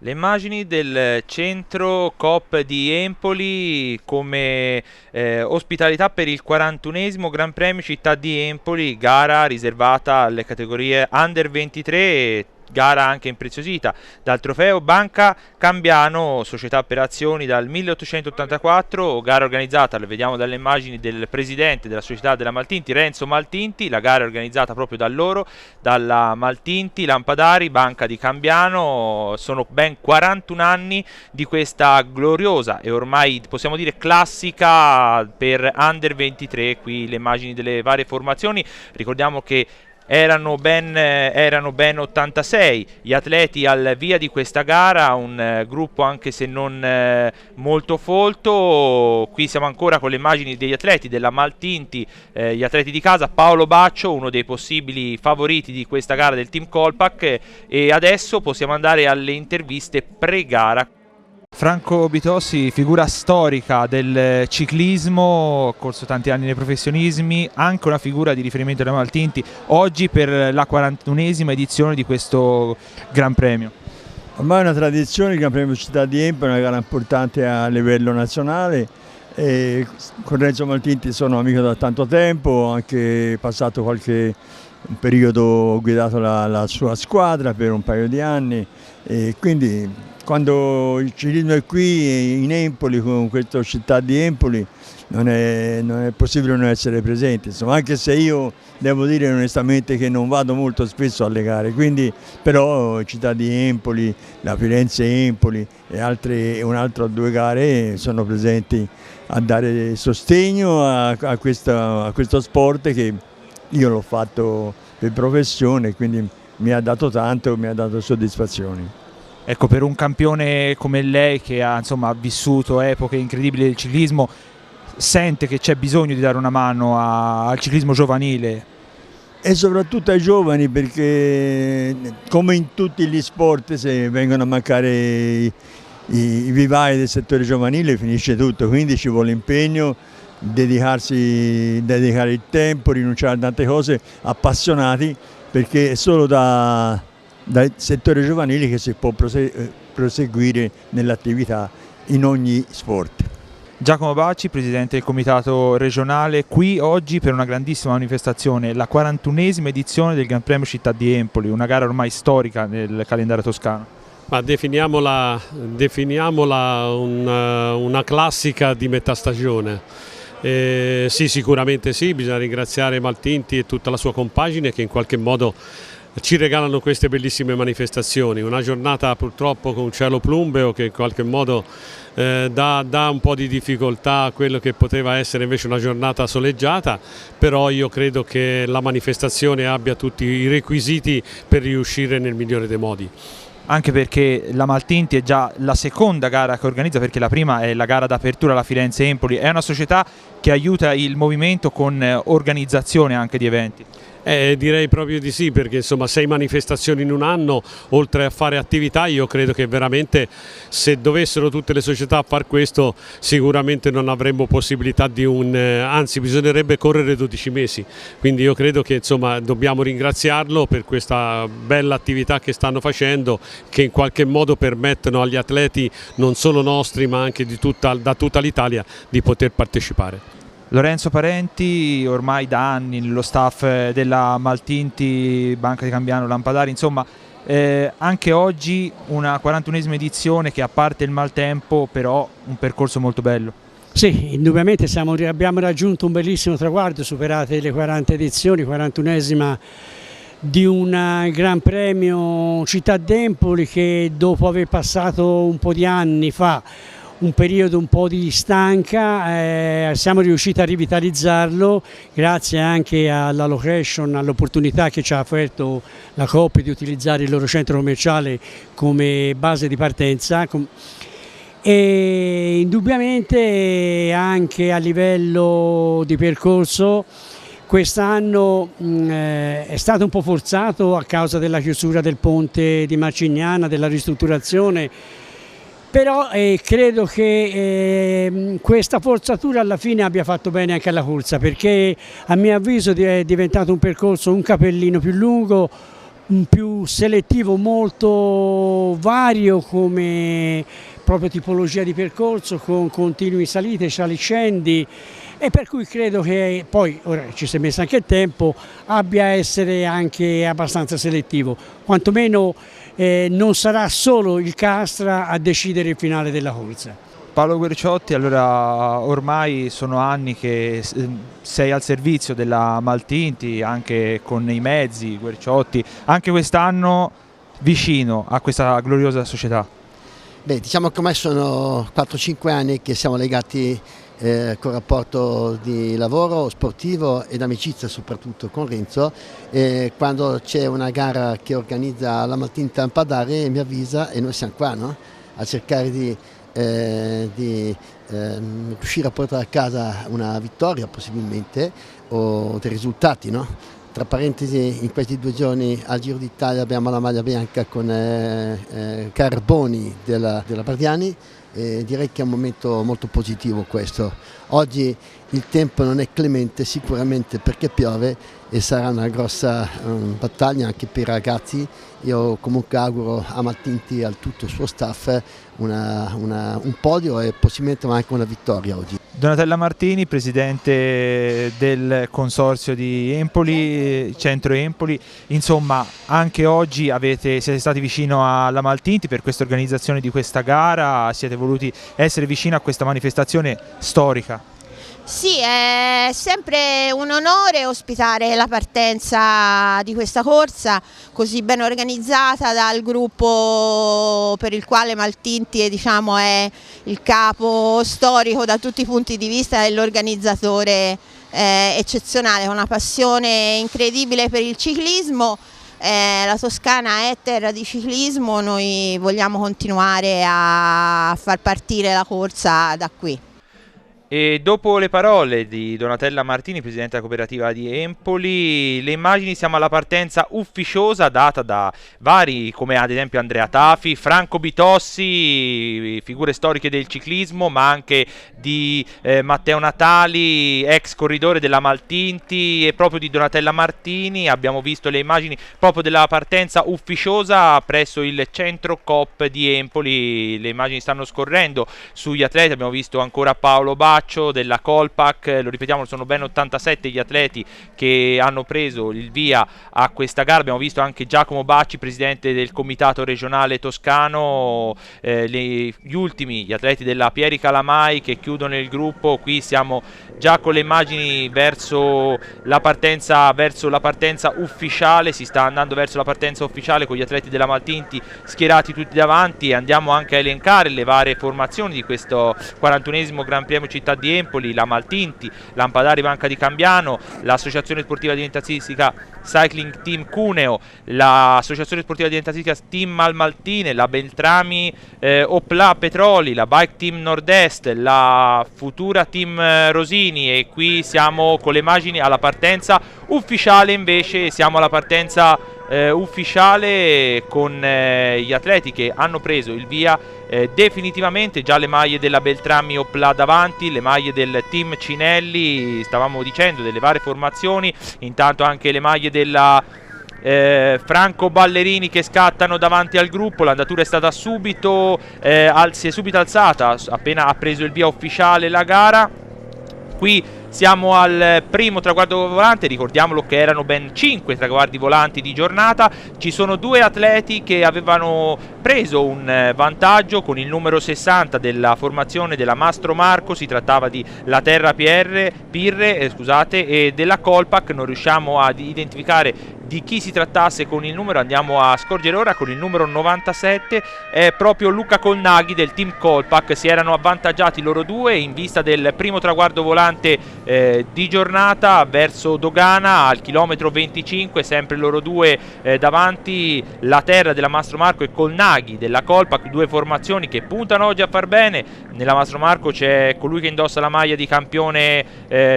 Le immagini del centro Coop di Empoli come ospitalità per il 41esimo Gran Premio Città di Empoli, gara riservata alle categorie Under 23 e gara anche impreziosita dal trofeo Banca Cambiano, società per azioni dal 1884, gara organizzata, lo vediamo dalle immagini, del presidente della società della Maltinti, Renzo Maltinti. La gara è organizzata proprio da loro, dalla Maltinti Lampadari, Banca di Cambiano. Sono ben 41 anni di questa gloriosa e ormai possiamo dire classica per Under 23. Qui le immagini delle varie formazioni, ricordiamo che erano ben 86 gli atleti al via di questa gara, un gruppo anche se non molto folto. Qui siamo ancora con le immagini degli atleti della Maltinti, gli atleti di casa, Paolo Baccio, uno dei possibili favoriti di questa gara del team Colpac, e adesso possiamo andare alle interviste pre-gara. Franco Bitossi, figura storica del ciclismo, ha corso tanti anni nei professionismi, anche una figura di riferimento della Maltinti, oggi per la 41esima edizione di questo Gran Premio. Ormai è una tradizione il Gran Premio Città di Empoli, è una gara importante a livello nazionale. E con Renzo Maltinti sono amico da tanto tempo, ho anche passato un periodo, ho guidato la sua squadra per un paio di anni, e quindi quando il ciclismo è qui in Empoli, con questa città di Empoli, non è possibile non essere presenti, insomma, anche se io devo dire onestamente che non vado molto spesso alle gare, quindi però città di Empoli, la Firenze-Empoli e un'altra o due gare sono presenti a dare sostegno a questo sport che io l'ho fatto per professione, quindi mi ha dato tanto, mi ha dato soddisfazioni. Ecco, per un campione come lei che ha vissuto epoche incredibili del ciclismo, sente che c'è bisogno di dare una mano al ciclismo giovanile? E soprattutto ai giovani, perché come in tutti gli sport, se vengono a mancare i vivai del settore giovanile finisce tutto, quindi ci vuole impegno, dedicare il tempo, rinunciare a tante cose, appassionati, perché è solo dal settore giovanile che si può proseguire nell'attività in ogni sport. Giacomo Bacci, presidente del comitato regionale, qui oggi per una grandissima manifestazione, la 41esima edizione del Gran Premio Città di Empoli, una gara ormai storica nel calendario toscano. Ma definiamola una classica di metà stagione. Sì, sicuramente sì, bisogna ringraziare Maltinti e tutta la sua compagine che in qualche modo ci regalano queste bellissime manifestazioni. Una giornata purtroppo con un cielo plumbeo che in qualche modo dà un po' di difficoltà a quello che poteva essere invece una giornata soleggiata, però io credo che la manifestazione abbia tutti i requisiti per riuscire nel migliore dei modi. Anche perché la Maltinti è già la seconda gara che organizza, perché la prima è la gara d'apertura alla Firenze-Empoli, è una società che aiuta il movimento con organizzazione anche di eventi. Direi proprio di sì, perché insomma 6 manifestazioni in un anno, oltre a fare attività, io credo che veramente se dovessero tutte le società far questo sicuramente non avremmo possibilità anzi bisognerebbe correre 12 mesi, quindi io credo che insomma dobbiamo ringraziarlo per questa bella attività che stanno facendo, che in qualche modo permettono agli atleti non solo nostri ma anche da tutta l'Italia di poter partecipare. Lorenzo Parenti, ormai da anni nello staff della Maltinti, Banca di Cambiano, Lampadari, insomma anche oggi una 41esima edizione che, a parte il maltempo, però un percorso molto bello. Sì, indubbiamente abbiamo raggiunto un bellissimo traguardo, superate le 40 edizioni, 41esima di un Gran Premio Città d'Empoli che, dopo aver passato un po' di anni fa un periodo un po' di stanca, siamo riusciti a rivitalizzarlo grazie anche alla location, all'opportunità che ci ha offerto la Coop di utilizzare il loro centro commerciale come base di partenza, e indubbiamente anche a livello di percorso quest'anno è stato un po' forzato a causa della chiusura del ponte di Marcignana, della ristrutturazione. Però credo che questa forzatura alla fine abbia fatto bene anche alla corsa, perché a mio avviso è diventato un percorso un capellino più lungo, più selettivo, molto vario come proprio tipologia di percorso, con continui salite, saliscendi, e per cui credo che poi, ora ci si è messo anche il tempo, abbia a essere anche abbastanza selettivo, quantomeno non sarà solo il Castra a decidere il finale della corsa. Paolo Guerciotti, allora ormai sono anni che sei al servizio della Maltinti, anche con i mezzi, Guerciotti, anche quest'anno vicino a questa gloriosa società. Beh, diciamo che ormai sono 4-5 anni che siamo legati con rapporto di lavoro sportivo ed amicizia soprattutto con Renzo. Quando c'è una gara che organizza la Maltinti Lampadare mi avvisa e noi siamo qua, no? A cercare di riuscire a portare a casa una vittoria possibilmente o dei risultati, no? Tra parentesi, in questi 2 giorni al Giro d'Italia abbiamo la maglia bianca con Carboni della Bardiani. Direi che è un momento molto positivo questo. Oggi il tempo non è clemente sicuramente perché piove e sarà una grossa battaglia anche per i ragazzi. Io comunque auguro a Maltinti e a tutto il suo staff un podio e possibilmente anche una vittoria oggi. Donatella Martini, presidente del consorzio di Empoli, Centro Empoli, insomma anche oggi siete stati vicino alla Maltinti per questa organizzazione di questa gara, siete voluti essere vicino a questa manifestazione storica. Sì, è sempre un onore ospitare la partenza di questa corsa così ben organizzata dal gruppo per il quale Maltinti diciamo, è il capo storico da tutti i punti di vista e l'organizzatore eccezionale, con una passione incredibile per il ciclismo. La Toscana è terra di ciclismo, noi vogliamo continuare a far partire la corsa da qui. E dopo le parole di Donatella Martini, presidente della cooperativa di Empoli, le immagini, siamo alla partenza ufficiosa data da vari come ad esempio Andrea Tafi, Franco Bitossi, figure storiche del ciclismo, ma anche di Matteo Natali, ex corridore della Maltinti, e proprio di Donatella Martini. Abbiamo visto le immagini proprio della partenza ufficiosa presso il centro Coop di Empoli. Le immagini stanno scorrendo sugli atleti, abbiamo visto ancora Paolo Baccio della Colpac, lo ripetiamo, sono ben 87 gli atleti che hanno preso il via a questa gara. Abbiamo visto anche Giacomo Bacci, presidente del comitato regionale toscano, gli atleti della Pieri Calamai che chiudono il gruppo. Qui siamo già con le immagini verso la partenza ufficiale, si sta andando verso la partenza ufficiale con gli atleti della Maltinti schierati tutti davanti. Andiamo anche a elencare le varie formazioni di questo 41esimo Gran Premio Città di Empoli: la Maltinti, Lampadari Banca di Cambiano, l'Associazione Sportiva Dilettantistica Cycling Team Cuneo, l'Associazione Sportiva Dilettantistica Team Malmaltine, la Beltrami Opla Petroli, la Bike Team Nord-Est, la Futura Team Rosini. E qui siamo con le immagini alla partenza ufficiale, invece siamo alla partenza ufficiale con gli atleti che hanno preso il via definitivamente. Già le maglie della Beltrami Opla davanti, le maglie del team Cinelli, stavamo dicendo delle varie formazioni, intanto anche le maglie della Franco Ballerini che scattano davanti al gruppo. L'andatura è stata subito si è subito alzata appena ha preso il via ufficiale la gara. Qui siamo al primo traguardo volante, ricordiamolo che erano ben 5 traguardi volanti di giornata. Ci sono 2 atleti che avevano preso un vantaggio con il numero 60 della formazione della Mastro Marco, si trattava di La Terra Pirre e della Colpac. Non riusciamo ad identificare di chi si trattasse con il numero, andiamo a scorgere ora. Con il numero 97 è proprio Luca Colnaghi del team Colpac. Si erano avvantaggiati loro due in vista del primo traguardo volante di giornata verso Dogana al chilometro 25, sempre loro due davanti, La Terra della Mastro Marco e Colnaghi della Colpac, due formazioni che puntano oggi a far bene. Nella Mastro Marco c'è colui che indossa la maglia di campione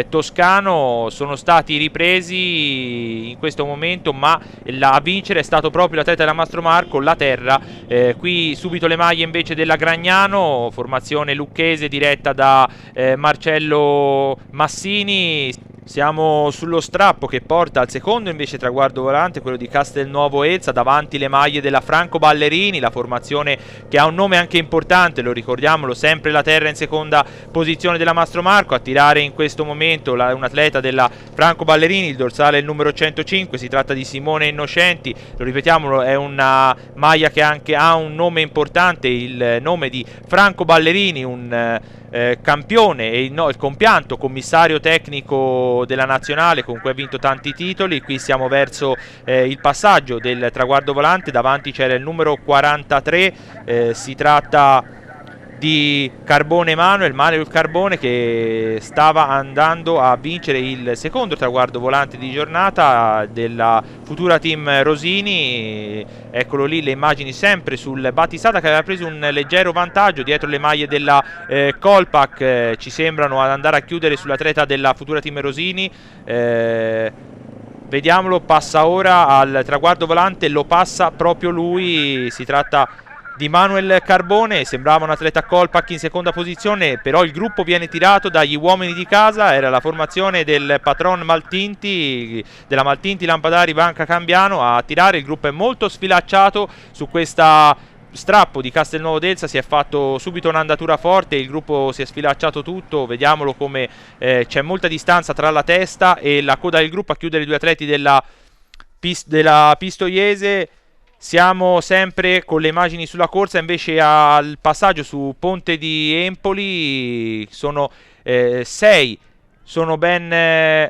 toscano, sono stati ripresi in questo momento, ma a vincere è stato proprio l'atleta della Mastro Marco, La Terra. Qui subito le maglie invece della Gragnano, formazione lucchese diretta da Marcello Massini. Siamo sullo strappo che porta al secondo invece traguardo volante, quello di Castelnuovo Elsa, davanti le maglie della Franco Ballerini, la formazione che ha un nome anche importante, lo ricordiamolo, sempre la terra in seconda posizione della Mastro Marco. A tirare in questo momento un atleta della Franco Ballerini, il dorsale è il numero 105, si tratta di Simone Innocenti, lo ripetiamolo, è una maglia che anche ha un nome importante, il nome di Franco Ballerini, un campione e il compianto commissario tecnico della nazionale con cui ha vinto tanti titoli. Qui siamo verso il passaggio del traguardo volante, davanti c'era il numero 43, si tratta di Carbone Manuel Carbone, che stava andando a vincere il secondo traguardo volante di giornata della Futura Team Rosini. Eccolo lì, le immagini sempre sul battistrada, che aveva preso un leggero vantaggio dietro le maglie della Colpac, ci sembrano ad andare a chiudere sull'atleta della Futura Team Rosini. Vediamolo, passa ora al traguardo volante, lo passa proprio lui, si tratta di Manuel Carbone, sembrava un atleta Colpac in seconda posizione, però il gruppo viene tirato dagli uomini di casa, era la formazione del patron Maltinti, della Maltinti Lampadari Banca Cambiano a tirare. Il gruppo è molto sfilacciato su questa strappo di Castelnuovo d'Elsa, si è fatto subito un'andatura forte, il gruppo si è sfilacciato tutto, vediamolo come c'è molta distanza tra la testa e la coda del gruppo a chiudere i due atleti della Pistoiese. Siamo sempre con le immagini sulla corsa, invece al passaggio su Ponte di Empoli sono ben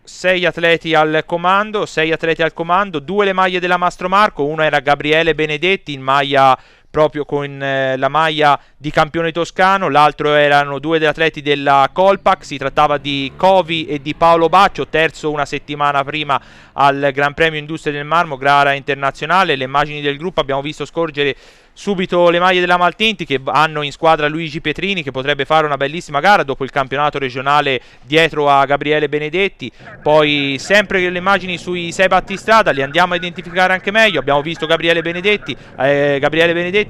6 atleti al comando, 6 atleti al comando, 2 le maglie della Mastro Marco, uno era Gabriele Benedetti in maglia proprio con la maglia di campione toscano, l'altro erano 2 degli atleti della Colpac, si trattava di Covi e di Paolo Baccio, terzo una settimana prima al Gran Premio Industria del Marmo, gara internazionale. Le immagini del gruppo, abbiamo visto scorgere subito le maglie della Maltinti, che hanno in squadra Luigi Petrini, che potrebbe fare una bellissima gara dopo il campionato regionale dietro a Gabriele Benedetti. Poi sempre le immagini sui 6 battistrada, li andiamo a identificare anche meglio. Abbiamo visto Gabriele Benedetti,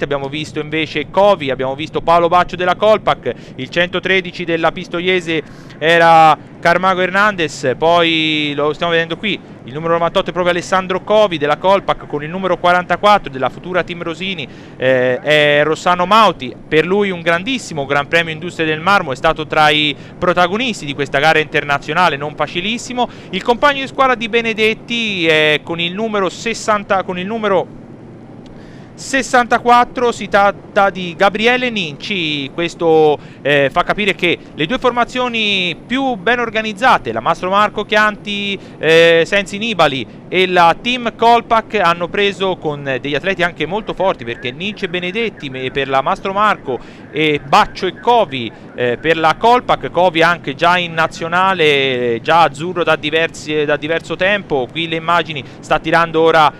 abbiamo visto invece Covi, abbiamo visto Paolo Baccio della Colpac, il 113 della Pistoiese era Carmago Hernandez, poi lo stiamo vedendo qui, il numero 98 è proprio Alessandro Covi della Colpac, con il numero 44 della Futura Team Rosini è Rossano Mauti. Per lui un grandissimo Gran Premio Industria del Marmo, è stato tra i protagonisti di questa gara internazionale non facilissimo. Il compagno di squadra di Benedetti è con il numero 64, si tratta di Gabriele Ninci. Questo fa capire che le due formazioni più ben organizzate, la Mastro Marco Chianti Sensi Nibali e la Team Colpac, hanno preso con degli atleti anche molto forti, perché Ninci e Benedetti per la Mastro Marco e Baccio e Covi per la Colpac. Covi anche già in nazionale, già azzurro da diverso tempo. Qui le immagini, sta tirando ora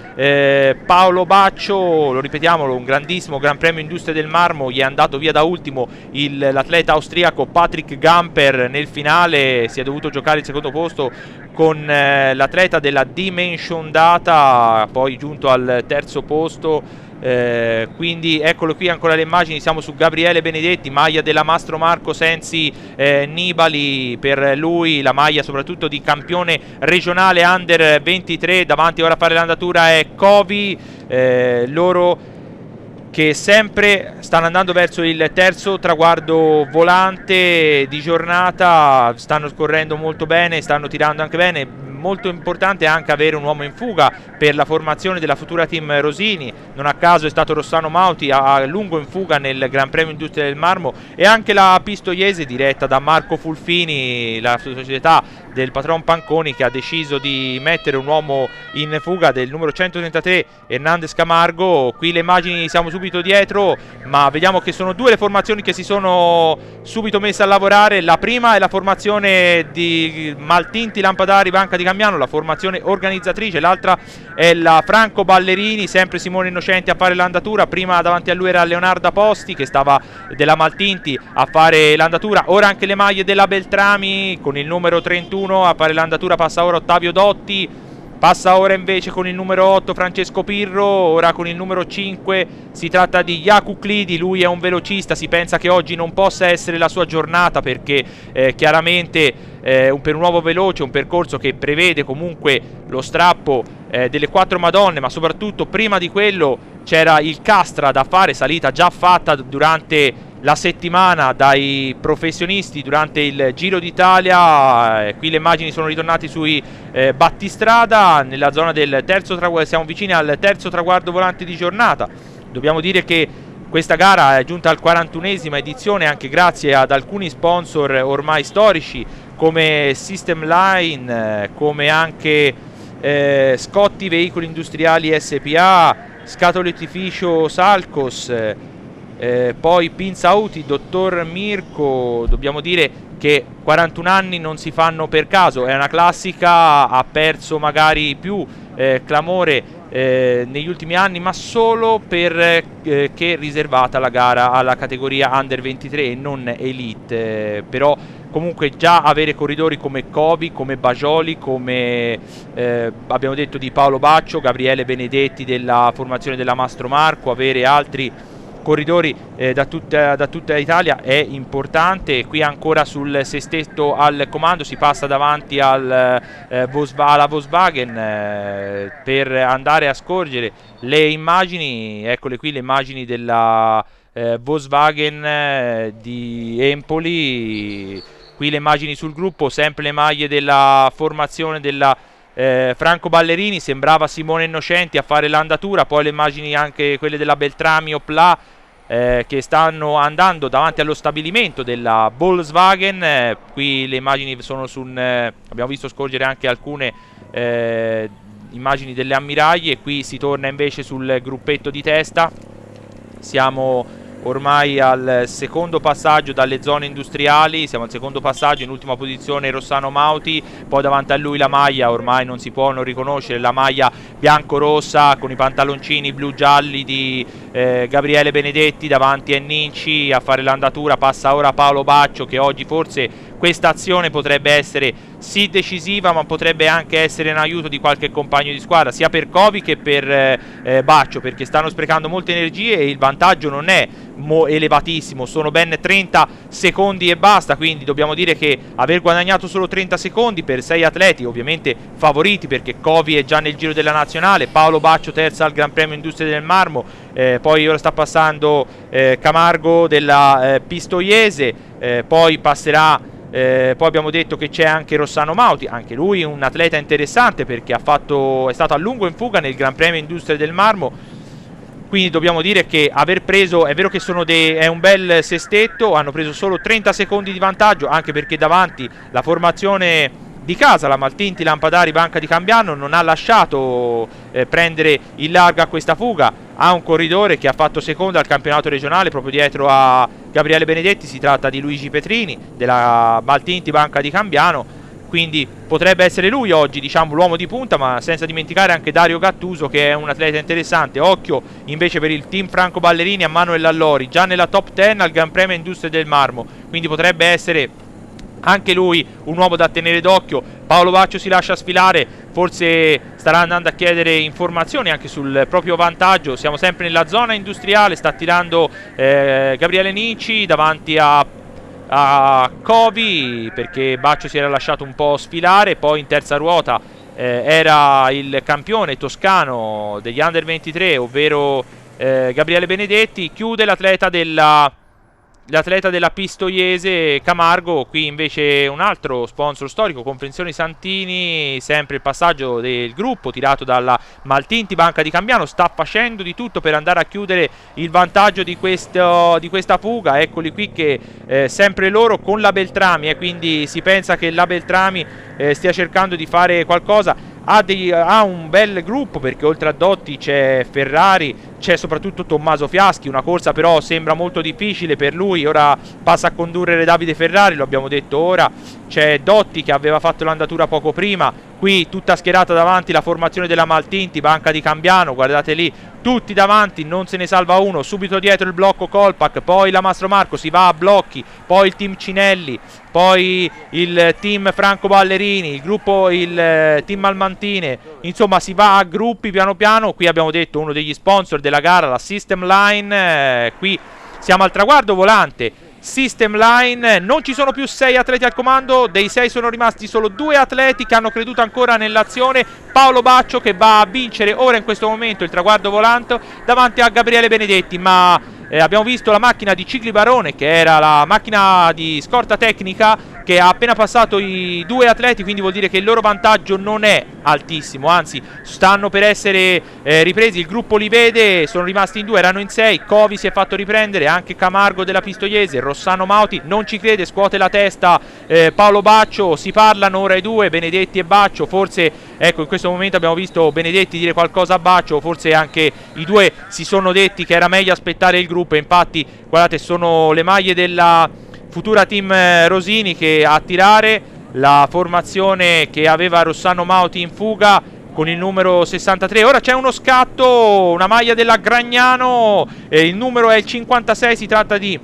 Paolo Baccio, lo ripetiamolo, un grandissimo Gran Premio Industria del Marmo, gli è andato via da ultimo l'atleta austriaco Patrick Gamper nel finale, si è dovuto giocare il secondo posto con l'atleta della Dimension Data, poi giunto al terzo posto. Quindi eccolo qui ancora le immagini, siamo su Gabriele Benedetti, maglia della Mastro Marco Sensi Nibali, per lui la maglia soprattutto di campione regionale under 23. Davanti ora a fare l'andatura è Covi, loro che sempre stanno andando verso il terzo traguardo volante di giornata, stanno scorrendo molto bene, stanno tirando anche bene. Molto importante anche avere un uomo in fuga per la formazione della Futura Team Rosini, non a caso è stato Rossano Mauti a lungo in fuga nel Gran Premio Industria del Marmo, e anche la Pistoiese diretta da Marco Fulfini, la società del patron Panconi, che ha deciso di mettere un uomo in fuga del numero 133 Hernandez Camargo. Qui le immagini, siamo subito dietro, ma vediamo che sono 2 le formazioni che si sono subito messe a lavorare. La prima è la formazione di Maltinti Lampadari Banca di Cambiano, la formazione organizzatrice, l'altra è la Franco Ballerini, sempre Simone Innocenti a fare l'andatura. Prima davanti a lui era Leonardo Posti, che stava della Maltinti a fare l'andatura. Ora anche le maglie della Beltrami con il numero 31 a fare l'andatura, passa ora Ottavio Dotti. Passa ora invece con il numero 8 Francesco Pirro, ora con il numero 5 si tratta di Jakub Klidi, lui è un velocista, si pensa che oggi non possa essere la sua giornata perché chiaramente per un uomo veloce, un percorso che prevede comunque lo strappo delle 4 Madonne, ma soprattutto prima di quello c'era il Castra da fare, salita già fatta durante la settimana dai professionisti durante il Giro d'Italia. Qui le immagini sono ritornate sui battistrada nella zona del terzo traguardo, siamo vicini al terzo traguardo volante di giornata. Dobbiamo dire che questa gara è giunta al 41esima edizione anche grazie ad alcuni sponsor ormai storici come System Line, come anche Scotti Veicoli Industriali SPA, Scatoletificio Salcos, poi Pinza Auti, Dottor Mirko. Dobbiamo dire che 41 anni non si fanno per caso, è una classica, ha perso magari più clamore negli ultimi anni, ma solo per che riservata la gara alla categoria Under 23 e non Elite, però comunque già avere corridori come Covi, come Bajoli, come abbiamo detto di Paolo Baccio, Gabriele Benedetti della formazione della Mastro Marco, avere altri corridori da tutta Italia è importante. Qui ancora sul sestetto al comando si passa davanti alla Volkswagen per andare a scorgere le immagini. Eccole qui le immagini della Volkswagen di Empoli. Qui le immagini sul gruppo, sempre le maglie della formazione della Franco Ballerini, sembrava Simone Innocenti a fare l'andatura, poi le immagini anche quelle della Beltrami Opla che stanno andando davanti allo stabilimento della Volkswagen. Qui le immagini sono abbiamo visto scorgere anche alcune immagini delle ammiraglie. Qui si torna invece sul gruppetto di testa, siamo ormai al secondo passaggio dalle zone industriali, siamo al secondo passaggio, in ultima posizione Rossano Mauti, poi davanti a lui la maglia, ormai non si può non riconoscere, la maglia bianco-rossa con i pantaloncini blu-gialli di Gabriele Benedetti, davanti a Ninci a fare l'andatura. Passa ora Paolo Baccio, che oggi forse questa azione potrebbe essere sì decisiva, ma potrebbe anche essere in aiuto di qualche compagno di squadra, sia per Covi che per Baccio, perché stanno sprecando molte energie e il vantaggio non è elevatissimo, sono ben 30 secondi e basta, quindi dobbiamo dire che aver guadagnato solo 30 secondi per 6 atleti, ovviamente favoriti perché Covi è già nel Giro della Nazionale, Paolo Baccio terza al Gran Premio Industria del Marmo, poi ora sta passando Camargo della Pistoiese, poi passerà poi abbiamo detto che c'è anche Rossano Mauti, anche lui un atleta interessante perché è stato a lungo in fuga nel Gran Premio Industria del Marmo, quindi dobbiamo dire che aver preso, è vero che è un bel sestetto, hanno preso solo 30 secondi di vantaggio, anche perché davanti la formazione di casa, la Maltinti Lampadari Banca di Cambiano, non ha lasciato prendere il largo a questa fuga. Ha un corridore che ha fatto secondo al campionato regionale proprio dietro a Gabriele Benedetti, si tratta di Luigi Petrini della Maltinti Banca di Cambiano, quindi potrebbe essere lui oggi, diciamo, l'uomo di punta, ma senza dimenticare anche Dario Gattuso che è un atleta interessante. Occhio invece per il team Franco Ballerini a Manuel Allori, già nella top 10 al Gran Premio Industria del Marmo, quindi potrebbe essere anche lui un uomo da tenere d'occhio. Paolo Baccio si lascia sfilare, forse starà andando a chiedere informazioni anche sul proprio vantaggio. Siamo sempre nella zona industriale, sta tirando Gabriele Ninci davanti a Covi perché Baccio si era lasciato un po' sfilare. Poi in terza ruota era il campione toscano degli Under 23, ovvero Gabriele Benedetti. Chiude l'atleta della Pistoiese Camargo. Qui invece un altro sponsor storico, Comprensioni Santini, sempre il passaggio del gruppo tirato dalla Maltinti Banca di Cambiano, sta facendo di tutto per andare a chiudere il vantaggio di questa fuga. Eccoli qui che sempre loro con la Beltrami, quindi si pensa che la Beltrami stia cercando di fare qualcosa. Ha un bel gruppo perché oltre a Dotti c'è Ferrari, c'è soprattutto Tommaso Fiaschi, una corsa però sembra molto difficile per lui, ora passa a condurre Davide Ferrari, lo abbiamo detto ora, c'è Dotti che aveva fatto l'andatura poco prima, qui tutta schierata davanti la formazione della Maltinti, banca di Cambiano, guardate lì, tutti davanti, non se ne salva uno, subito dietro il blocco Kolpak, poi la Mastro Marco, si va a blocchi, poi il team Cinelli, poi il team Franco Ballerini, il team Almantine, insomma si va a gruppi piano piano. Qui abbiamo detto uno degli sponsor della gara, la System Line, qui siamo al traguardo volante, System Line, non ci sono più 6 atleti al comando, dei 6 sono rimasti solo 2 atleti che hanno creduto ancora nell'azione. Paolo Baccio che va a vincere ora in questo momento il traguardo volante davanti a Gabriele Benedetti, ma abbiamo visto la macchina di Cigli Barone, che era la macchina di scorta tecnica, che ha appena passato i 2 atleti, quindi vuol dire che il loro vantaggio non è altissimo, anzi stanno per essere ripresi. Il gruppo li vede, sono rimasti in 2, erano in 6, Covi si è fatto riprendere, anche Camargo della Pistoiese, Rossano Mauti non ci crede, scuote la testa Paolo Baccio, si parlano ora i 2, Benedetti e Baccio, forse ecco in questo momento abbiamo visto Benedetti dire qualcosa a Baccio, forse anche i 2 si sono detti che era meglio aspettare il gruppo, e infatti guardate sono le maglie della Futura Team Rosini che a tirare, la formazione che aveva Rossano Mauti in fuga con il numero 63. Ora c'è uno scatto, una maglia della Gragnano, il numero è il 56, si tratta di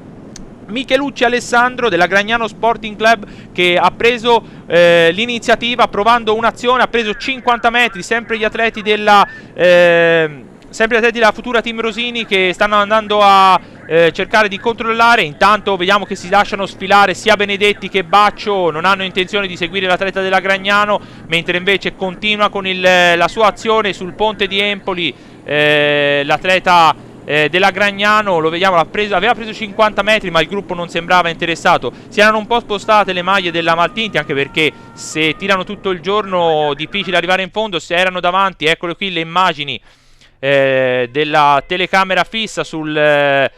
Michelucci Alessandro della Gragnano Sporting Club, che ha preso l'iniziativa provando un'azione, ha preso 50 metri, sempre gli atleti della Futura Team Rosini che stanno andando a cercare di controllare. Intanto vediamo che si lasciano sfilare sia Benedetti che Baccio, non hanno intenzione di seguire l'atleta della Gragnano, mentre invece continua con la sua azione sul ponte di Empoli l'atleta della Gragnano, lo vediamo, aveva preso 50 metri ma il gruppo non sembrava interessato. Si erano un po' spostate le maglie della Maltinti, anche perché se tirano tutto il giorno difficile arrivare in fondo. Se erano davanti, eccole qui le immagini della telecamera fissa sul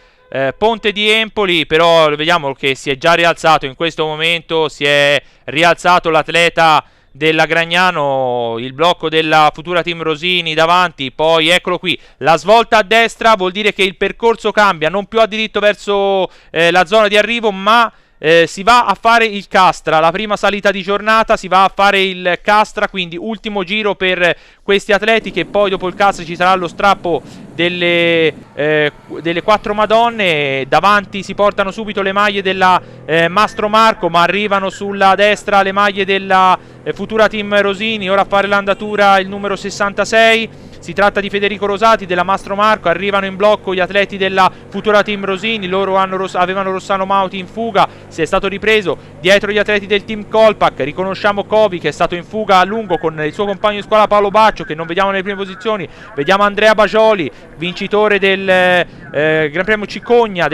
ponte di Empoli, però vediamo che si è già rialzato in questo momento, si è rialzato l'atleta della Gragnano, il blocco della Futura Team Rosini davanti, poi eccolo qui, la svolta a destra vuol dire che il percorso cambia, non più a diritto verso la zona di arrivo, ma si va a fare il Castra, la prima salita di giornata, si va a fare il Castra, quindi ultimo giro per questi atleti, che poi dopo il Castra ci sarà lo strappo delle 4 Madonne. Davanti si portano subito le maglie della Mastro Marco, ma arrivano sulla destra le maglie della Futura Team Rosini. Ora a fare l'andatura il numero 66, si tratta di Federico Rosati della Mastro Marco. Arrivano in blocco gli atleti della Futura Team Rosini, loro avevano Rossano Mauti in fuga, si è stato ripreso dietro gli atleti del team Kolpak. Riconosciamo Covi che è stato in fuga a lungo con il suo compagno di squadra Paolo Baccio, che non vediamo nelle prime posizioni. Vediamo Andrea Bagioli, vincitore del Gran Premio Cicogna,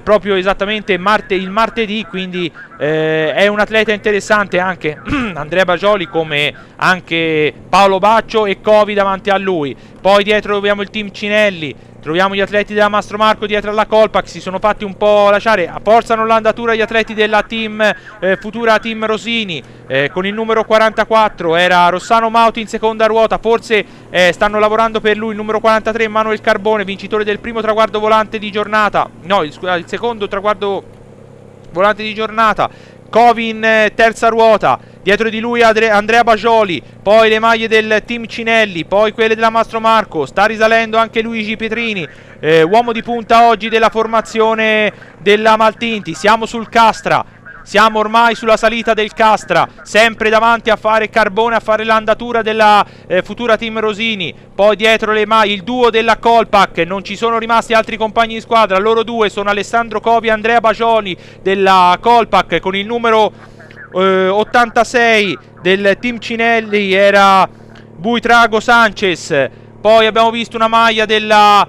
proprio esattamente il martedì, quindi è un atleta interessante anche Andrea Bagioli, come anche Paolo Baccio e Covi davanti a lui. Poi dietro troviamo il team Cinelli, troviamo gli atleti della Mastro Marco dietro alla Kolpak, si sono fatti un po' lasciare, forzano l'andatura gli atleti della Futura Team Rosini, con il numero 44 era Rossano Mauti in seconda ruota, forse stanno lavorando per lui. Il numero 43 Manuel Carbone, vincitore del primo traguardo volante di giornata, il secondo traguardo volante di giornata. Covi in terza ruota, dietro di lui Andrea Bagioli, poi le maglie del team Cinelli, poi quelle della Mastro Marco, sta risalendo anche Luigi Pietrini, uomo di punta oggi della formazione della Maltinti. Siamo sul Castra, siamo ormai sulla salita del Castra, sempre davanti a fare Carbone, a fare l'andatura della Futura Team Rosini, poi dietro le maglie il duo della Kolpak, non ci sono rimasti altri compagni di squadra, loro due sono Alessandro Covi e Andrea Bagioli della Kolpak, con il numero 86 del team Cinelli era Buitrago Sanchez. Poi abbiamo visto una maglia della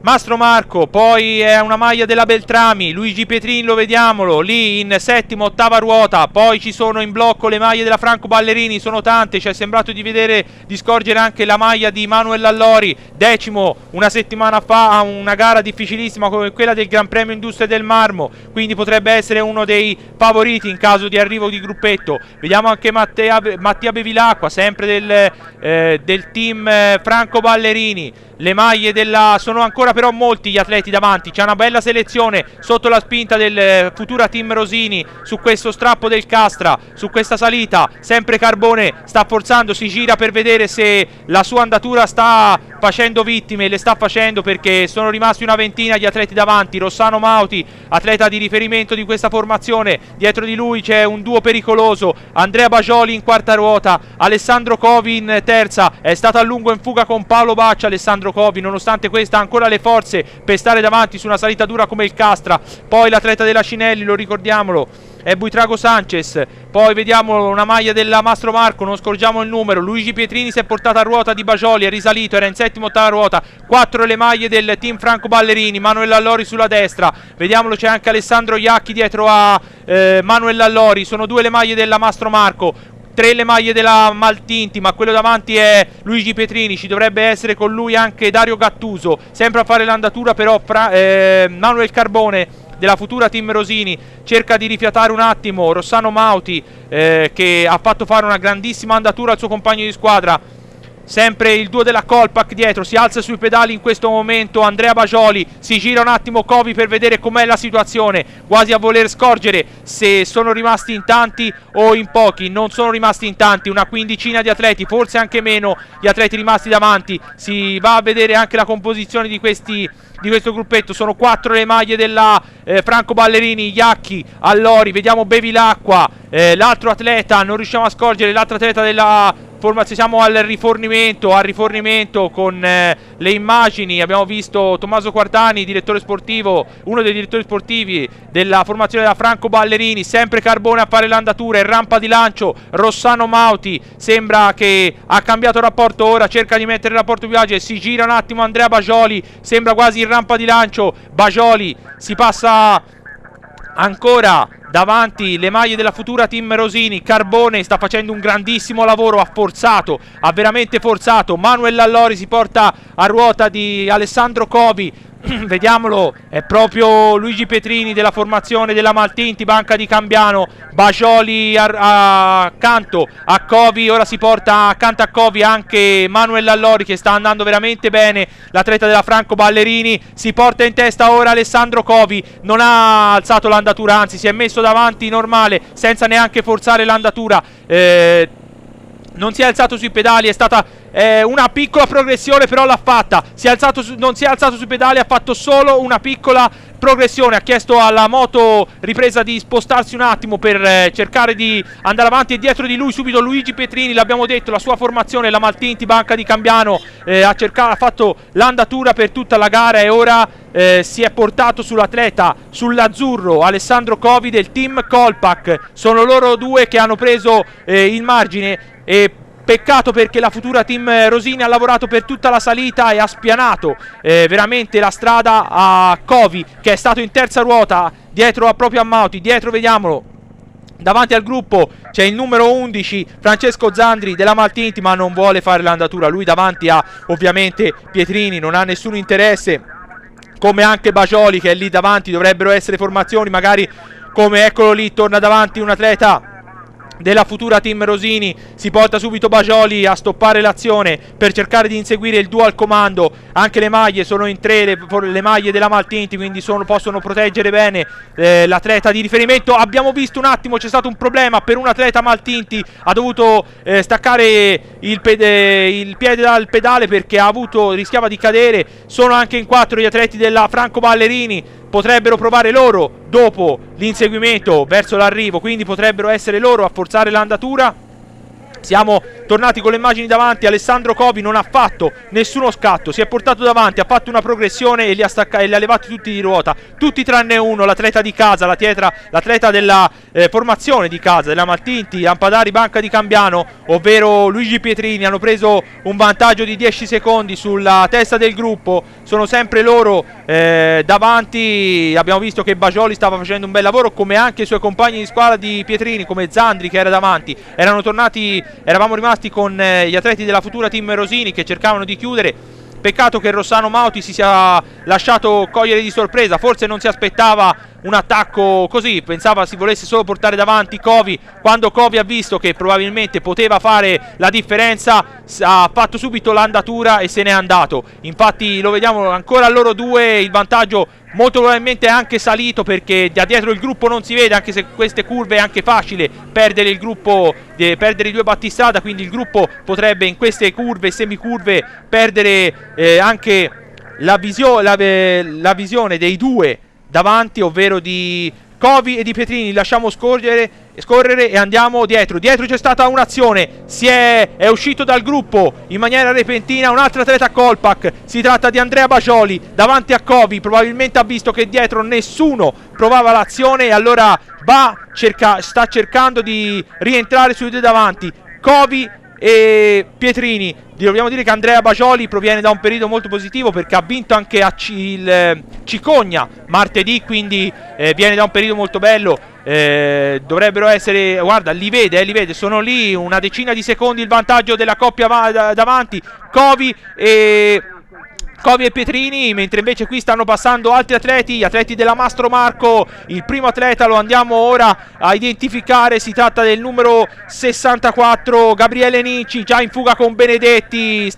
Mastro Marco, poi è una maglia della Beltrami, Luigi Pietrini lo vediamolo lì in settima, ottava ruota. Poi ci sono in blocco le maglie della Franco Ballerini, sono tante, ci è sembrato di scorgere anche la maglia di Manuel Lallori, decimo una settimana fa a una gara difficilissima come quella del Gran Premio Industria del Marmo, quindi potrebbe essere uno dei favoriti in caso di arrivo di gruppetto. Vediamo anche Mattia Bevilacqua, sempre del team Franco Ballerini, le maglie sono ancora però molti gli atleti davanti, c'è una bella selezione sotto la spinta del Futura Team Rosini su questo strappo del Castra, su questa salita. Sempre Carbone sta forzando, si gira per vedere se la sua andatura sta facendo vittime, le sta facendo, perché sono rimasti una ventina di atleti davanti. Rossano Mauti, atleta di riferimento di questa formazione, dietro di lui c'è un duo pericoloso, Andrea Bagioli in quarta ruota, Alessandro Covi in terza, è stato a lungo in fuga con Paolo Baccia Alessandro Covi, nonostante questa ha ancora le forze per stare davanti su una salita dura come il Castra. Poi l'atleta della Cinelli, lo ricordiamolo, è Buitrago Sanchez. Poi vediamo una maglia della Mastro Marco, non scorgiamo il numero, Luigi Pietrini si è portato a ruota di Bagioli, è risalito, era in settima ottava ruota. 4 le maglie del team Franco Ballerini, Manuel Allori sulla destra, vediamolo, c'è anche Alessandro Iacchi dietro a Manuel Allori. Sono 2 le maglie della Mastro Marco, 3 le maglie della Maltinti, ma quello davanti è Luigi Pietrini, ci dovrebbe essere con lui anche Dario Gattuso, sempre a fare l'andatura però Manuel Carbone della Futura Team Rosini cerca di rifiatare un attimo Rossano Mauti, che ha fatto fare una grandissima andatura al suo compagno di squadra. Sempre il duo della Colpac dietro, si alza sui pedali in questo momento Andrea Bagioli, si gira un attimo Covi per vedere com'è la situazione, quasi a voler scorgere se sono rimasti in tanti o in pochi. Non sono rimasti in tanti, una quindicina di atleti, forse anche meno gli atleti rimasti davanti. Si va a vedere anche la composizione di questo gruppetto. Sono 4 le maglie della Franco Ballerini, Iacchi, Allori, vediamo Bevilacqua, l'altro atleta, non riusciamo a scorgere l'altro atleta della formazione. Siamo al rifornimento con le immagini. Abbiamo visto Tommaso Quartani, direttore sportivo, uno dei direttori sportivi della formazione della Franco Ballerini. Sempre Carbone a fare l'andatura, in rampa di lancio Rossano Mauti, sembra che ha cambiato rapporto ora, cerca di mettere il rapporto più agile, si gira un attimo Andrea Bagioli, sembra quasi in rampa di lancio. Bagioli, si passa ancora davanti le maglie della Futura Team Rosini. Carbone sta facendo un grandissimo lavoro, ha veramente forzato. Manuel Allori si porta a ruota di Alessandro Covi. Vediamolo, è proprio Luigi Pietrini della formazione della Maltinti, banca di Cambiano. Bagioli accanto a Covi, ora si porta accanto a Covi anche Manuel Allori, che sta andando veramente bene, l'atleta della Franco Ballerini. Si porta in testa ora Alessandro Covi, non ha alzato l'andatura, anzi si è messo davanti normale senza neanche forzare l'andatura, non si è alzato sui pedali, è stata una piccola progressione, però l'ha fatta. Non si è alzato sui pedali, ha fatto solo una piccola progressione. Ha chiesto alla moto ripresa di spostarsi un attimo per cercare di andare avanti, e dietro di lui subito Luigi Pietrini, l'abbiamo detto, la sua formazione, la Maltinti, banca di Cambiano, ha fatto l'andatura per tutta la gara e ora si è portato sull'atleta, sull'azzurro, Alessandro Covi del team Colpac. Sono loro due che hanno preso il margine, e peccato perché la Futura Team Rosini ha lavorato per tutta la salita e ha spianato veramente la strada a Covi, che è stato in terza ruota dietro proprio a Mauti. Dietro, vediamolo, davanti al gruppo c'è il numero 11 Francesco Zandri della Maltinti, ma non vuole fare l'andatura. Lui davanti ha ovviamente Pietrini, non ha nessun interesse, come anche Bagioli che è lì davanti. Dovrebbero essere formazioni magari come, eccolo lì, torna davanti un atleta della Futura Team Rosini, si porta subito Bagioli a stoppare l'azione per cercare di inseguire il duo al comando. Anche le maglie sono in 3, le maglie della Maltinti, quindi possono proteggere bene l'atleta di riferimento. Abbiamo visto un attimo, c'è stato un problema per un atleta Maltinti, ha dovuto staccare il piede dal pedale perché rischiava di cadere. Sono anche in 4 gli atleti della Franco Ballerini, potrebbero provare loro dopo l'inseguimento verso l'arrivo, quindi potrebbero essere loro a forzare l'andatura. Siamo tornati con le immagini davanti. Alessandro Covi non ha fatto nessuno scatto, si è portato davanti, ha fatto una progressione e li ha levati tutti di ruota, tutti tranne uno, l'atleta di casa, l'atleta della formazione di casa della Maltinti, Lampadari banca di Cambiano, ovvero Luigi Pietrini. Hanno preso un vantaggio di 10 secondi sulla testa del gruppo, sono sempre loro davanti. Abbiamo visto che Bagioli stava facendo un bel lavoro, come anche i suoi compagni di squadra di Pietrini, come Zandri che era davanti. Eravamo rimasti con gli atleti della Futura Team Rosini che cercavano di chiudere. Peccato che Rossano Mauti si sia lasciato cogliere di sorpresa, forse non si aspettava un attacco così, pensava si volesse solo portare davanti Covi. Quando Covi ha visto che probabilmente poteva fare la differenza, ha fatto subito l'andatura e se n'è andato. Infatti lo vediamo ancora loro due, il vantaggio molto probabilmente è anche salito, perché da dietro il gruppo non si vede, anche se queste curve è anche facile perdere il gruppo, perdere i due battistrada, quindi il gruppo potrebbe in queste curve, semicurve, perdere anche la visione dei due davanti, ovvero di Covi e di Pietrini. Lasciamo scorrere e andiamo dietro. Dietro c'è stata un'azione, è uscito dal gruppo in maniera repentina un altro atleta Kolpak. Si tratta di Andrea Bagioli davanti a Covi, probabilmente ha visto che dietro nessuno provava l'azione e allora sta cercando di rientrare sui due davanti, Covi e Pietrini. Dobbiamo dire che Andrea Bagioli proviene da un periodo molto positivo, perché ha vinto anche a il Cicogna martedì, quindi viene da un periodo molto bello. Dovrebbero essere, guarda, li vede, sono lì una decina di secondi il vantaggio della coppia davanti, Covi e Pietrini, mentre invece qui stanno passando altri atleti, gli atleti della Mastro Marco. Il primo atleta lo andiamo ora a identificare, si tratta del numero 64 Gabriele Nicci, già in fuga con Benedetti,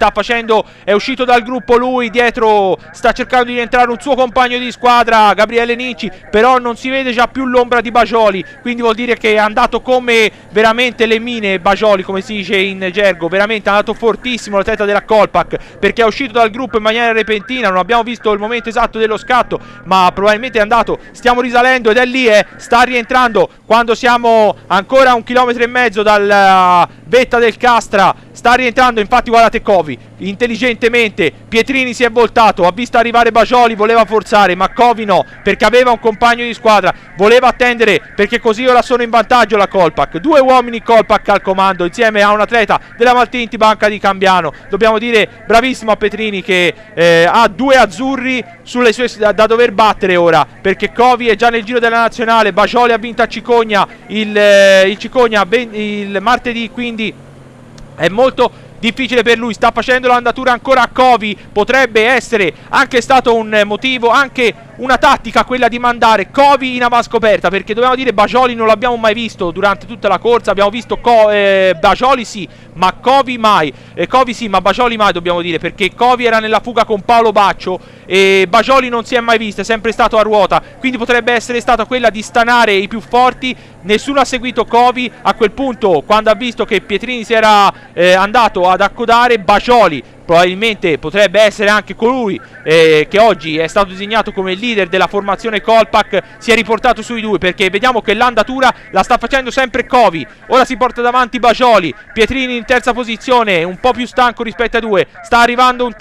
è uscito dal gruppo lui, dietro sta cercando di rientrare un suo compagno di squadra, Gabriele Nicci, però non si vede già più l'ombra di Bagioli, quindi vuol dire che è andato come veramente le mine Bagioli, come si dice in gergo, veramente è andato fortissimo l'atleta della Kolpak, perché è uscito dal gruppo in maniera repentina, non abbiamo visto il momento esatto dello scatto, ma probabilmente è andato, stiamo risalendo ed è lì, sta rientrando quando siamo ancora a 1,5 km dalla vetta del Castra, sta rientrando. Infatti guardate Covi, intelligentemente Pietrini si è voltato, ha visto arrivare Bagioli, voleva forzare, ma Covi no, perché aveva un compagno di squadra, voleva attendere, perché così ora sono in vantaggio la Kolpak, due uomini Kolpak al comando insieme a un atleta della Maltinti Banca di Cambiano. Dobbiamo dire bravissimo a Pietrini che ha due azzurri sulle sue da dover battere ora, perché Covi è già nel giro della nazionale, Bagioli ha vinto a Cicogna il Cicogna il martedì, quindi è molto difficile per lui. Sta facendo l'andatura ancora a Covi, potrebbe essere anche stato un motivo, anche una tattica quella di mandare Covi in avanscoperta, perché dobbiamo dire Bagioli non l'abbiamo mai visto durante tutta la corsa, abbiamo visto Bagioli sì, ma Covi mai, Covi sì ma Bagioli mai, dobbiamo dire, perché Covi era nella fuga con Paolo Baccio e Bagioli non si è mai visto, è sempre stato a ruota, quindi potrebbe essere stata quella di stanare i più forti. Nessuno ha seguito Covi a quel punto, quando ha visto che Pietrini si era andato ad accodare. Bagioli probabilmente potrebbe essere anche colui che oggi è stato designato come il leader della formazione Kolpak, si è riportato sui due, perché vediamo che l'andatura la sta facendo sempre Covi. Ora si porta davanti Bagioli, Pietrini in terza posizione, un po' più stanco rispetto ai due, sta arrivando un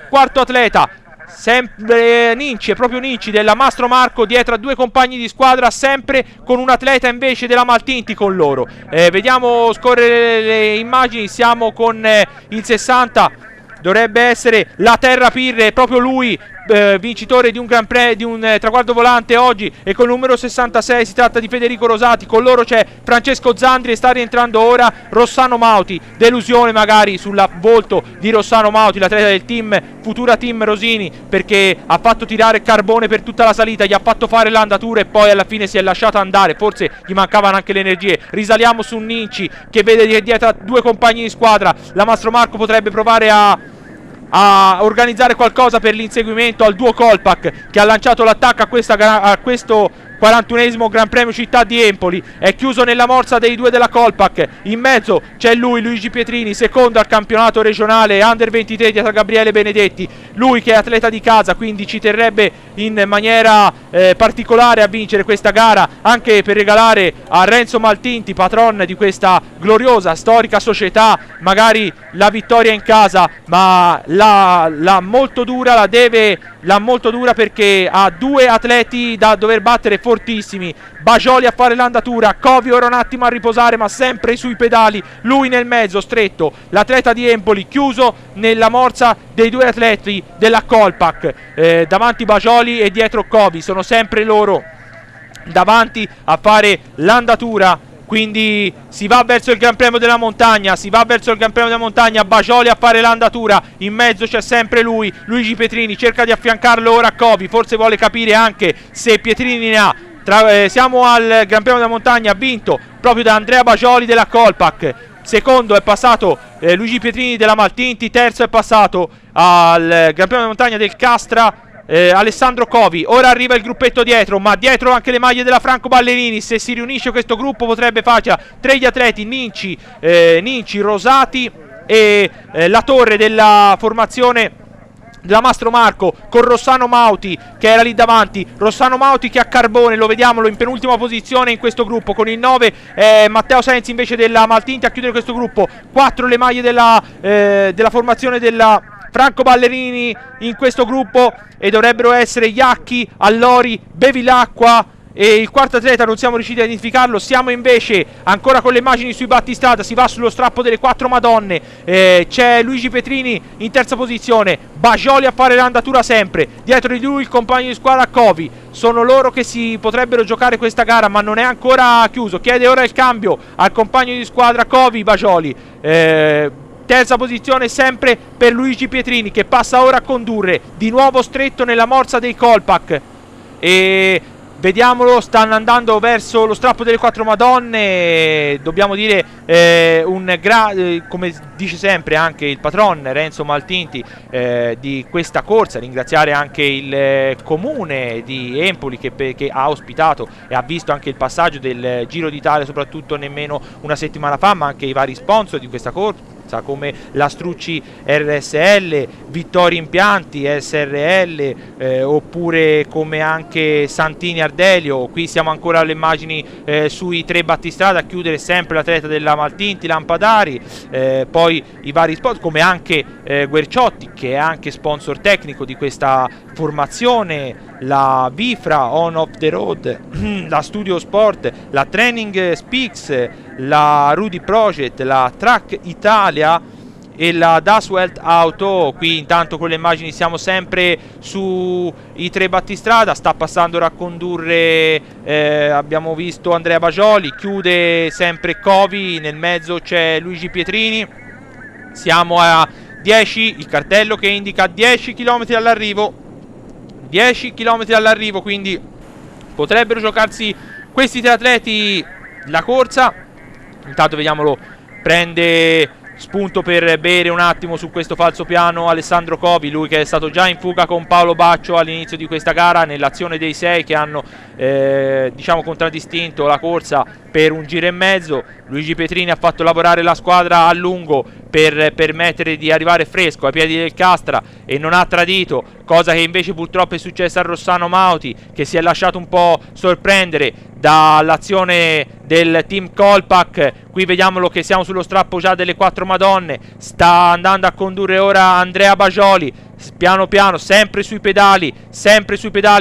quarto atleta, sempre Nicci, è proprio Nicci della Mastro Marco, dietro a due compagni di squadra, sempre con un atleta invece della Maltinti con loro. Vediamo scorrere le immagini, siamo con il 60, dovrebbe essere la Terra Pirre, proprio lui, vincitore di un di un traguardo volante oggi, e con il numero 66 si tratta di Federico Rosati. Con loro c'è Francesco Zandri e sta rientrando ora Rossano Mauti. Delusione magari sul volto di Rossano Mauti, l'atleta del team Futura Team Rosini, perché ha fatto tirare carbone per tutta la salita, gli ha fatto fare l'andatura e poi alla fine si è lasciato andare, forse gli mancavano anche le energie. Risaliamo su Nicci che vede dietro a due compagni di squadra. La Mastro Marco potrebbe provare a organizzare qualcosa per l'inseguimento al duo Kolpak, che ha lanciato l'attacco a questo 41esimo Gran Premio Città di Empoli. È chiuso nella morsa dei due della Kolpak, in mezzo c'è lui, Luigi Pietrini, secondo al campionato regionale Under 23 dietro a Gabriele Benedetti, lui che è atleta di casa, quindi ci terrebbe in maniera particolare a vincere questa gara, anche per regalare a Renzo Maltinti, patron di questa gloriosa, storica società, magari la vittoria in casa, ma la molto dura perché ha due atleti da dover battere fortissimi. Bagioli a fare l'andatura, Covi ora un attimo a riposare, ma sempre sui pedali, lui nel mezzo stretto, l'atleta di Empoli chiuso nella morsa dei due atleti della Kolpak, davanti Bagioli e dietro Covi, sono sempre loro davanti a fare l'andatura quindi si va verso il Gran Premio della Montagna, Bajoli a fare l'andatura, in mezzo c'è sempre lui, Luigi Pietrini cerca di affiancarlo ora a Covi, forse vuole capire anche se Pietrini ne ha. Siamo al Gran Premio della Montagna vinto proprio da Andrea Bajoli della Colpack. Secondo è passato Luigi Pietrini della Maltinti, terzo è passato al Gran Premio della Montagna del Castra Alessandro Covi. Ora arriva il gruppetto dietro, ma dietro anche le maglie della Franco Ballerini. Se si riunisce questo gruppo potrebbe farcela. Tre gli atleti, Ninci, Rosati e la torre della formazione della Mastro Marco, con Rossano Mauti che era lì davanti. Rossano Mauti che a carbone, lo vediamolo in penultima posizione in questo gruppo, con il 9 Matteo Sensi invece della Maltinti a chiudere questo gruppo. 4 le maglie della formazione della Franco Ballerini in questo gruppo, e dovrebbero essere Iacchi, Allori, Bevilacqua e il quarto atleta non siamo riusciti a identificarlo. Siamo invece ancora con le immagini sui battistrada, si va sullo strappo delle 4 Madonne, c'è Luigi Pietrini in terza posizione, Bajoli a fare l'andatura sempre, dietro di lui il compagno di squadra Covi. Sono loro che si potrebbero giocare questa gara, ma non è ancora chiuso. Chiede ora il cambio al compagno di squadra Covi, Bajoli. Terza posizione sempre per Luigi Pietrini, che passa ora a condurre, di nuovo stretto nella morsa dei Colpack, e vediamolo, stanno andando verso lo strappo delle 4 Madonne. Dobbiamo dire come dice sempre anche il patron Renzo Maltinti di questa corsa, ringraziare anche il comune di Empoli che ha ospitato e ha visto anche il passaggio del Giro d'Italia, soprattutto nemmeno una settimana fa, ma anche i vari sponsor di questa corsa come la Strucci RSL, Vittorio Impianti SRL, oppure come anche Santini Ardelio. Qui siamo ancora alle immagini sui 3 battistrada, a chiudere sempre l'atleta della Maltinti Lampadari, poi i vari sponsor come anche Guerciotti, che è anche sponsor tecnico di questa formazione, la Vifra On Off the Road, la Studio Sport, la Training Speaks, la Rudy Project, la Track Italia e la Daswelt Auto. Qui intanto con le immagini siamo sempre sui 3 battistrada, sta passando ora a condurre, abbiamo visto Andrea Bajoli, chiude sempre Covi, nel mezzo c'è Luigi Pietrini. Siamo a 10, il cartello che indica 10 km all'arrivo, 10 km all'arrivo, quindi potrebbero giocarsi questi 3 atleti la corsa. Intanto vediamolo, prende spunto per bere un attimo su questo falsopiano Alessandro Covi, lui che è stato già in fuga con Paolo Baccio all'inizio di questa gara, nell'azione dei 6 che hanno diciamo contraddistinto la corsa per un giro e mezzo. Luigi Pietrini ha fatto lavorare la squadra a lungo per permettere di arrivare fresco ai piedi del Castra e non ha tradito, cosa che invece purtroppo è successa a Rossano Mauti, che si è lasciato un po' sorprendere dall'azione del team Colpack. Qui vediamolo che siamo sullo strappo già delle 4 Madonne, sta andando a condurre ora Andrea Bajoli, piano piano, sempre sui pedali,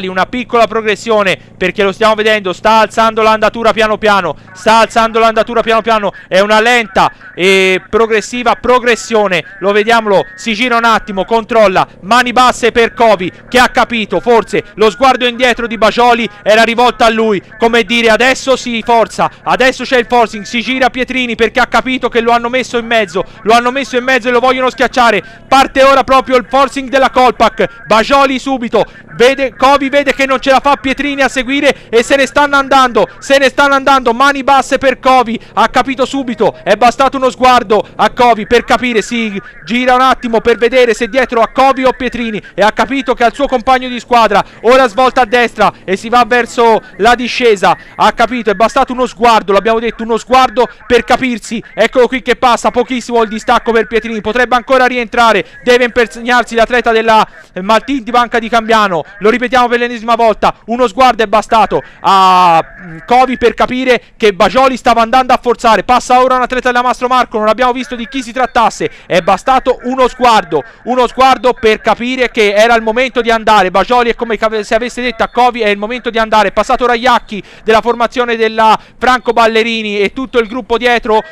una piccola progressione, perché lo stiamo vedendo, sta alzando l'andatura piano piano, è una lenta e progressiva progressione, lo vediamolo, si gira un attimo, controlla, mani basse per Covi, che ha capito, forse lo sguardo indietro di Bajoli era rivolto a lui, come dire adesso si forza, adesso c'è il forcing, si gira Pietrini perché ha capito che lo hanno messo in mezzo e lo vogliono schiacciare. Parte ora proprio il forcing della Colpack, Bajoli subito, Covi vede che non ce la fa Pietrini a seguire e se ne stanno andando, mani basse per Covi, ha capito subito, è bastato uno sguardo a Covi per capire, si gira un attimo per vedere se dietro a Covi o Pietrini e ha capito che al suo compagno di squadra, ora svolta a destra e si va verso la discesa, ha capito, è bastato uno sguardo, l'abbiamo detto, uno sguardo per capirsi. Eccolo qui che passa, pochissimo il distacco per Pietrini, potrebbe ancora rientrare, deve impegnarsi l'atleta della Maltinti Banca di Cambiano, lo ripetiamo per l'ennesima volta, uno sguardo è bastato a Covi per capire che Bajoli stava andando a forzare. Passa ora un atleta della Mastro Marco, non abbiamo visto di chi si trattasse, è bastato uno sguardo per capire che era il momento di andare. Bajoli è come se avesse detto a Covi è il momento di andare. È passato ora Iacchi della formazione della Franco Ballerini e tutto il gruppo dietro,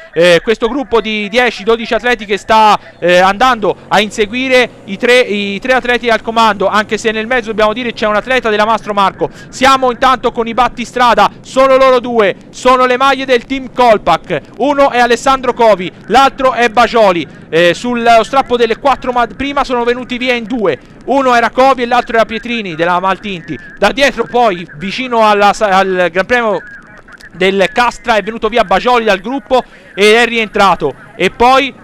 questo gruppo di 10-12 atleti che sta andando a inseguire i tre atleti al comando, anche se nel mezzo dobbiamo dobbiamo dire c'è un atleta della Mastro Marco. Siamo intanto con i battistrada, sono loro due, sono le maglie del team Colpack, uno è Alessandro Covi, l'altro è Bajoli. Sullo strappo delle 4 prima sono venuti via in due, uno era Covi e l'altro era Pietrini della Maltinti. Da dietro poi vicino al Gran Premio del Castra è venuto via Bajoli dal gruppo e è rientrato, e poi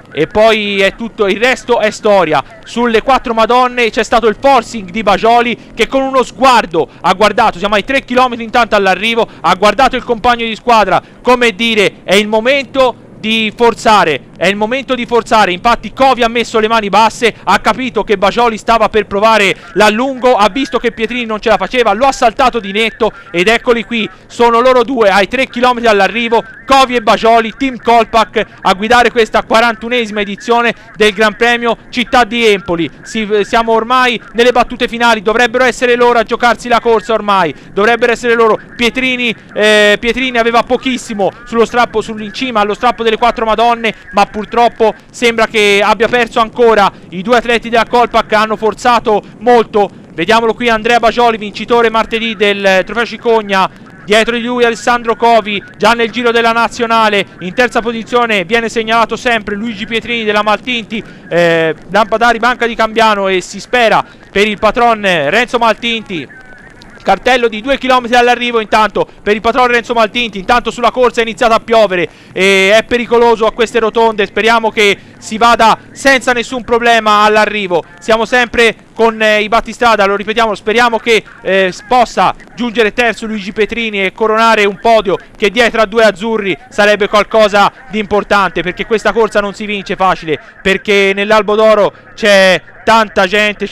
è tutto, il resto è storia. Sulle 4 Madonne c'è stato il forcing di Bajoli, che con uno sguardo ha guardato, siamo ai 3 km intanto all'arrivo, ha guardato il compagno di squadra come dire è il momento di forzare, è il momento di forzare. Infatti Covi ha messo le mani basse, ha capito che Bajoli stava per provare l'allungo, ha visto che Pietrini non ce la faceva, lo ha saltato di netto, ed eccoli qui, sono loro due ai 3 km all'arrivo, Covi e Bajoli, team Colpack, a guidare questa 41esima edizione del Gran Premio Città di Empoli. Siamo ormai nelle battute finali, dovrebbero essere loro a giocarsi la corsa ormai, dovrebbero essere loro. Pietrini aveva pochissimo sullo strappo, in cima allo strappo delle 4 Madonne, ma purtroppo sembra che abbia perso ancora. I due atleti della Colpack hanno forzato molto. Vediamolo qui, Andrea Bajoli, vincitore martedì del Trofeo Cicogna. Dietro di lui Alessandro Covi, già nel giro della nazionale. In terza posizione viene segnalato sempre Luigi Pietrini della Maltinti, Lampadari Banca di Cambiano, e si spera per il patron Renzo Maltinti. Cartello di 2 km all'arrivo intanto per il patron Renzo Maltinti. Intanto sulla corsa è iniziato a piovere e è pericoloso a queste rotonde. Speriamo che si vada senza nessun problema all'arrivo. Siamo sempre con i battistrada, lo ripetiamo, speriamo che possa giungere terzo Luigi Pietrini e coronare un podio che dietro a due azzurri sarebbe qualcosa di importante, perché questa corsa non si vince facile, perché nell'Albo d'Oro c'è tanta gente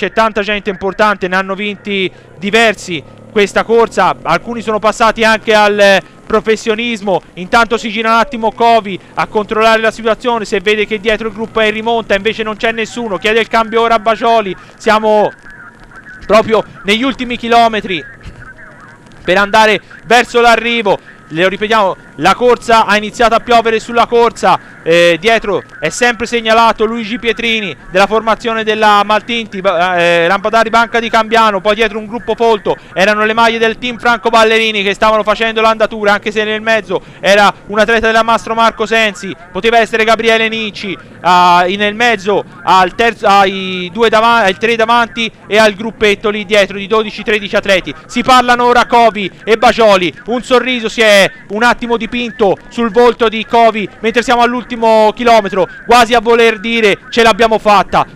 importante, ne hanno vinti diversi questa corsa, alcuni sono passati anche al professionismo. Intanto si gira un attimo Covi a controllare la situazione, se vede che dietro il gruppo è in rimonta, invece non c'è nessuno, chiede il cambio ora a Bajoli. Siamo proprio negli ultimi chilometri per andare verso l'arrivo. Le ripetiamo, la corsa ha iniziato a piovere sulla corsa, dietro è sempre segnalato Luigi Pietrini della formazione della Maltinti, Lampadari Banca di Cambiano, poi dietro un gruppo folto, erano le maglie del team Franco Ballerini che stavano facendo l'andatura, anche se nel mezzo era un atleta della Mastro Marco Sensi, poteva essere Gabriele Nicci, nel mezzo ai 3 davanti e al gruppetto lì dietro di 12-13 atleti. Si parlano ora Covi e Bajoli, un sorriso si è un attimo dipinto sul volto di Covi mentre siamo all'ultimo chilometro, quasi a voler dire ce l'abbiamo fatta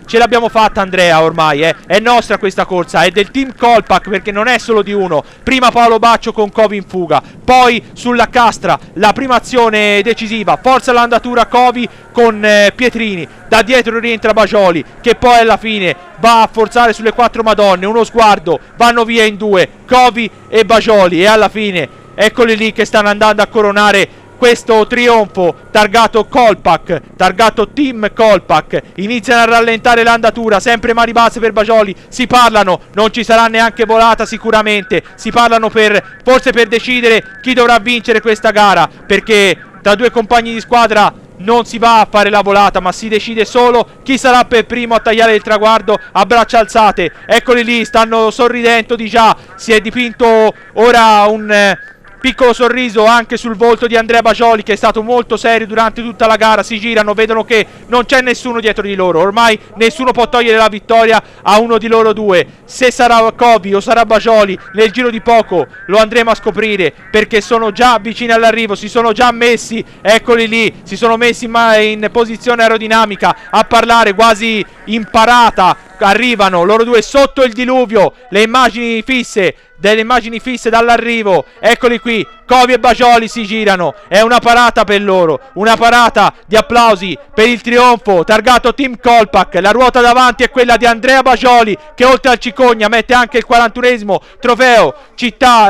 Andrea, ormai è nostra questa corsa, è del team Colpack, perché non è solo di uno. Prima Paolo Baccio con Covi in fuga, poi sulla Castra la prima azione decisiva, forza l'andatura Covi con Pietrini, da dietro rientra Bajoli che poi alla fine va a forzare sulle 4 Madonne, uno sguardo, vanno via in due Covi e Bajoli, e alla fine eccoli lì che stanno andando a coronare questo trionfo targato Colpack, targato team Colpack. Iniziano a rallentare l'andatura, sempre mani basse per Bajoli, si parlano, non ci sarà neanche volata sicuramente, si parlano forse per decidere chi dovrà vincere questa gara, perché tra due compagni di squadra non si va a fare la volata, ma si decide solo chi sarà per primo a tagliare il traguardo a braccia alzate. Eccoli lì, stanno sorridendo di già, si è dipinto ora un piccolo sorriso anche sul volto di Andrea Bajoli, che è stato molto serio durante tutta la gara. Si girano, vedono che non c'è nessuno dietro di loro, ormai nessuno può togliere la vittoria a uno di loro due. Se sarà Covi o sarà Bajoli nel giro di poco lo andremo a scoprire, perché sono già vicini all'arrivo, si sono già messi, eccoli lì, si sono messi in posizione aerodinamica a parlare quasi in parata. Arrivano loro due sotto il diluvio, delle immagini fisse dall'arrivo. Eccoli qui, Covi e Bajoli si girano, è una parata per loro, una parata di applausi per il trionfo targato team Colpack. La ruota davanti è quella di Andrea Bajoli, che oltre al Cicogna mette anche il 41esimo trofeo Città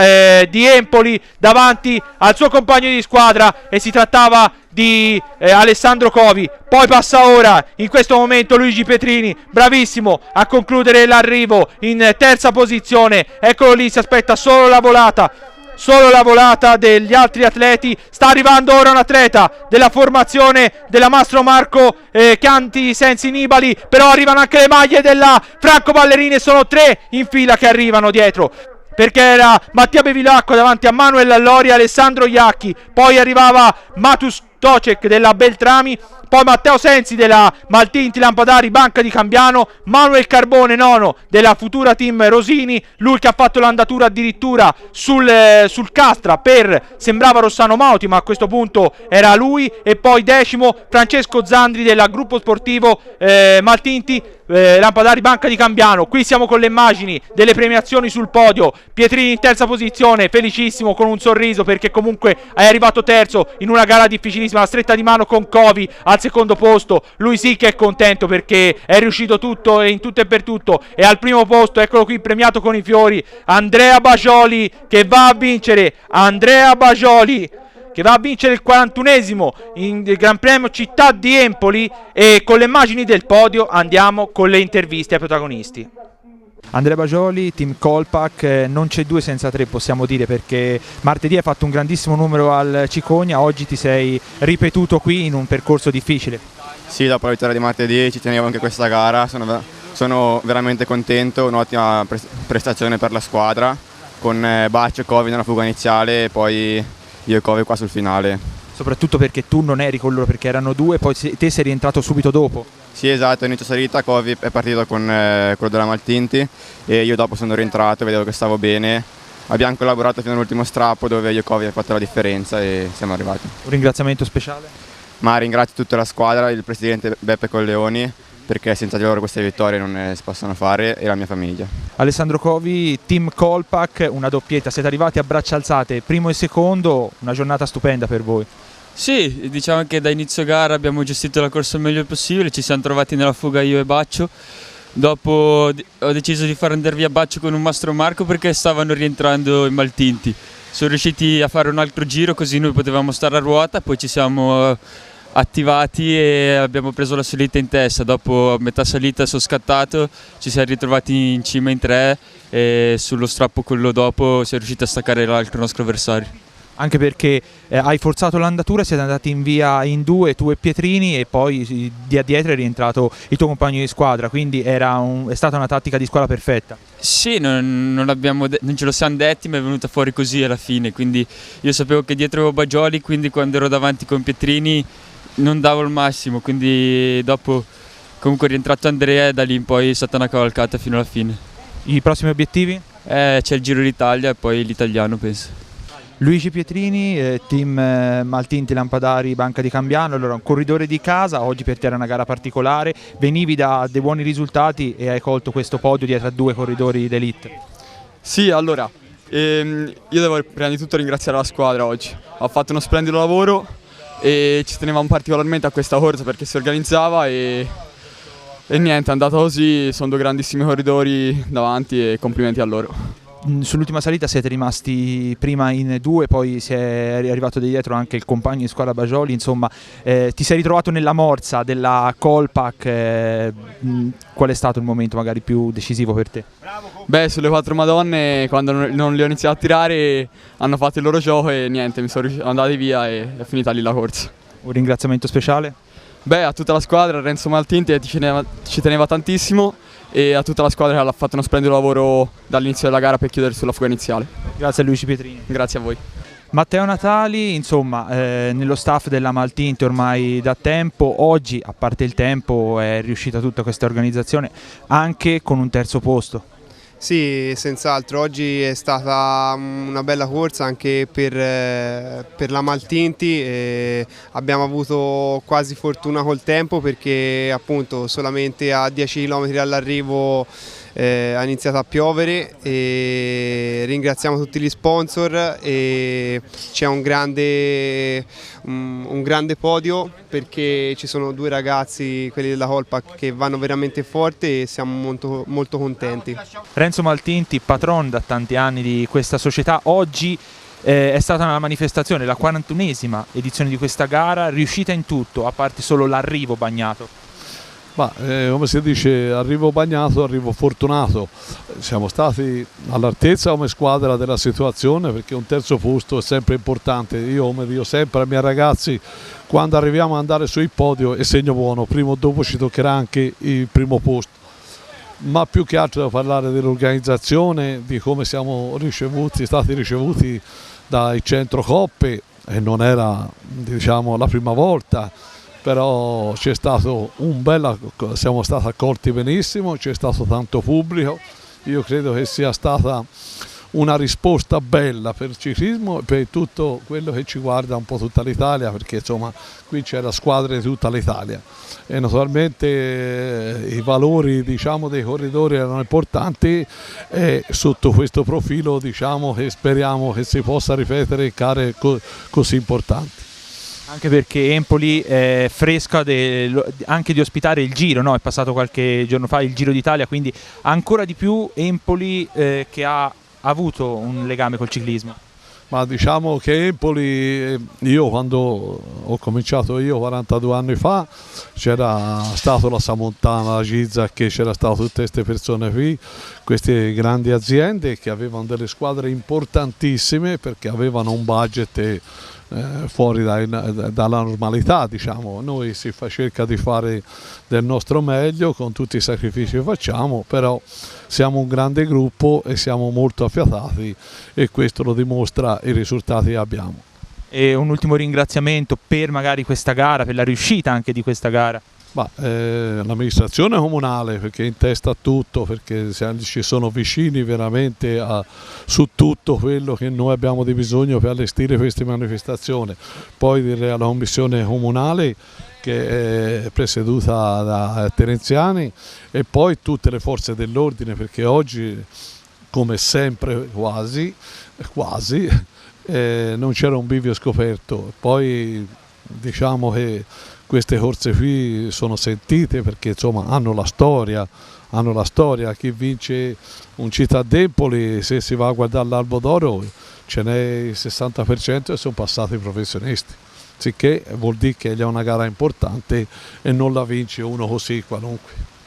di Empoli davanti al suo compagno di squadra, e si trattava di Alessandro Covi. Poi passa ora in questo momento Luigi Pietrini, bravissimo a concludere l'arrivo in terza posizione. Eccolo lì, si aspetta solo la volata, solo la volata degli altri atleti. Sta arrivando ora un atleta della formazione della Mastro Marco Chianti Sensi Nibali, però arrivano anche le maglie della Franco Ballerini e sono 3 in fila che arrivano dietro, perché era Mattia Bevilacqua davanti a Manuel Allori e Alessandro Iacchi, poi arrivava Matus Tocek della Beltrami, poi Matteo Sensi della Maltinti Lampadari Banca di Cambiano, Manuel Carbone nono della Futura Team Rosini, lui che ha fatto l'andatura addirittura sul Castra sembrava Rossano Mauti, ma a questo punto era lui, e poi decimo Francesco Zandri della Gruppo Sportivo Maltinti Lampadari Banca di Cambiano. Qui siamo con le immagini delle premiazioni sul podio. Pietrini in terza posizione, felicissimo, con un sorriso, perché comunque è arrivato terzo in una gara difficilissima, la stretta di mano con Covi al secondo posto. Lui sì che è contento perché è riuscito tutto e in tutto e per tutto, e al primo posto, eccolo qui premiato con i fiori, Andrea Bagioli, che va a vincere il 41esimo in Gran Premio Città di Empoli. E con le immagini del podio andiamo con le interviste ai protagonisti. Andrea Bagioli, team Colpack, non c'è 2 senza 3 possiamo dire, perché martedì hai fatto un grandissimo numero al Cicogna, oggi ti sei ripetuto qui in un percorso difficile. Sì, dopo la vittoria di martedì ci tenevo anche questa gara, sono veramente contento, un'ottima prestazione per la squadra, con Baccio e Covi nella fuga iniziale e poi io e Covi qua sul finale. Soprattutto perché tu non eri con loro, perché erano 2, poi te sei rientrato subito dopo. Sì, esatto, inizio salita, Covi è partito con quello della Maltinti e io dopo sono rientrato, vedevo che stavo bene. Abbiamo collaborato fino all'ultimo strappo dove io e Covi abbiamo fatto la differenza e siamo arrivati. Un ringraziamento speciale? Ma ringrazio tutta la squadra, il presidente Beppe Colleoni, perché senza di loro queste vittorie non si possono fare, e la mia famiglia. Alessandro Covi, team Colpack, una doppietta, siete arrivati a braccia alzate, primo e secondo, una giornata stupenda per voi. Sì, diciamo che da inizio gara abbiamo gestito la corsa il meglio possibile, ci siamo trovati nella fuga io e Baccio. Dopo ho deciso di far andare via Baccio con un Mastro Marco perché stavano rientrando i Maltinti. Sono riusciti a fare un altro giro così noi potevamo stare a ruota, poi ci siamo attivati e abbiamo preso la salita in testa. Dopo a metà salita sono scattato, ci siamo ritrovati in cima in 3 e sullo strappo quello dopo siamo riusciti a staccare l'altro nostro avversario. Anche perché hai forzato l'andatura, siete andati in via in 2, tu e Pietrini, e poi di dietro è rientrato il tuo compagno di squadra, quindi è stata una tattica di squadra perfetta. Sì, non ce lo siamo detti, ma è venuta fuori così alla fine, quindi io sapevo che dietro avevo Bagioli, quindi quando ero davanti con Pietrini non davo il massimo, quindi dopo comunque è rientrato Andrea e da lì in poi è stata una cavalcata fino alla fine. I prossimi obiettivi? C'è il Giro d'Italia e poi l'italiano penso. Luigi Pietrini, team Maltinti Lampadari Banca di Cambiano, allora un corridore di casa, oggi per te era una gara particolare, venivi da dei buoni risultati e hai colto questo podio dietro a 2 corridori d'elite. Sì, allora, io devo prima di tutto ringraziare la squadra oggi, ha fatto uno splendido lavoro e ci tenevamo particolarmente a questa corsa perché si organizzava e niente, è andata così, sono 2 grandissimi corridori davanti e complimenti a loro. Sull'ultima salita siete rimasti prima in 2, poi si è arrivato di dietro anche il compagno di squadra Bagioli, insomma ti sei ritrovato nella morsa della Colpack, qual è stato il momento magari più decisivo per te? Beh, sulle 4 Madonne quando non le ho iniziato a tirare hanno fatto il loro gioco e niente, mi sono andati via e è finita lì la corsa. Un ringraziamento speciale? Beh, a tutta la squadra, Renzo Maltinti ci teneva tantissimo e a tutta la squadra che ha fatto uno splendido lavoro dall'inizio della gara per chiudere sulla fuga iniziale. Grazie a Luigi Pietrini. Grazie a voi. Matteo Natali, insomma, nello staff della Maltinti ormai da tempo, oggi a parte il tempo è riuscita tutta questa organizzazione anche con un terzo posto. Sì, senz'altro, oggi è stata una bella corsa anche per la Maltinti, abbiamo avuto quasi fortuna col tempo perché appunto solamente a 10 km all'arrivo ha iniziato a piovere e ringraziamo tutti gli sponsor e c'è un grande podio perché ci sono 2 ragazzi, quelli della Colpack, che vanno veramente forte e siamo molto, molto contenti. Renzo Maltinti, patron da tanti anni di questa società, oggi è stata una manifestazione, la 41esima edizione di questa gara, riuscita in tutto, a parte solo l'arrivo bagnato. Ma come si dice, arrivo bagnato, arrivo fortunato. Siamo stati all'altezza come squadra della situazione, perché un terzo posto è sempre importante. Io, come dico sempre ai miei ragazzi, quando arriviamo ad andare sul podio è segno buono, prima o dopo ci toccherà anche il primo posto. Ma più che altro da parlare dell'organizzazione, di come siamo stati ricevuti dai centro coppe, e non era, diciamo, la prima volta. Però c'è stato siamo stati accolti benissimo, c'è stato tanto pubblico, io credo che sia stata una risposta bella per il ciclismo e per tutto quello che ci guarda un po' tutta l'Italia, perché insomma qui c'era squadre di tutta l'Italia e naturalmente i valori, diciamo, dei corridori erano importanti, e sotto questo profilo, diciamo, che speriamo che si possa ripetere in gare così importanti. Anche perché Empoli è fresca anche di ospitare il Giro, no? È passato qualche giorno fa il Giro d'Italia, quindi ancora di più Empoli che ha avuto un legame col ciclismo. Ma diciamo che Empoli, io quando ho cominciato 42 anni fa, c'era stato la Samontana, la Gizza, che c'era stato tutte queste persone qui, queste grandi aziende che avevano delle squadre importantissime perché avevano un budget fuori dalla normalità, diciamo. Noi si cerca di fare del nostro meglio con tutti i sacrifici che facciamo, però siamo un grande gruppo e siamo molto affiatati, e questo lo dimostra i risultati che abbiamo. E un ultimo ringraziamento per magari questa gara, per la riuscita anche di questa gara. L'amministrazione comunale, perché è in testa a tutto, perché ci sono vicini veramente su tutto quello che noi abbiamo di bisogno per allestire queste manifestazioni. Poi direi alla commissione comunale, che è presieduta da Terenziani, e poi tutte le forze dell'ordine, perché oggi, come sempre quasi non c'era un bivio scoperto. Poi diciamo che queste corse qui sono sentite perché insomma hanno la storia. Chi vince un Città d'Empoli, se si va a guardare l'Albo d'Oro, ce n'è il 60% e sono passati i professionisti, sicché vuol dire che è una gara importante e non la vince uno così qualunque.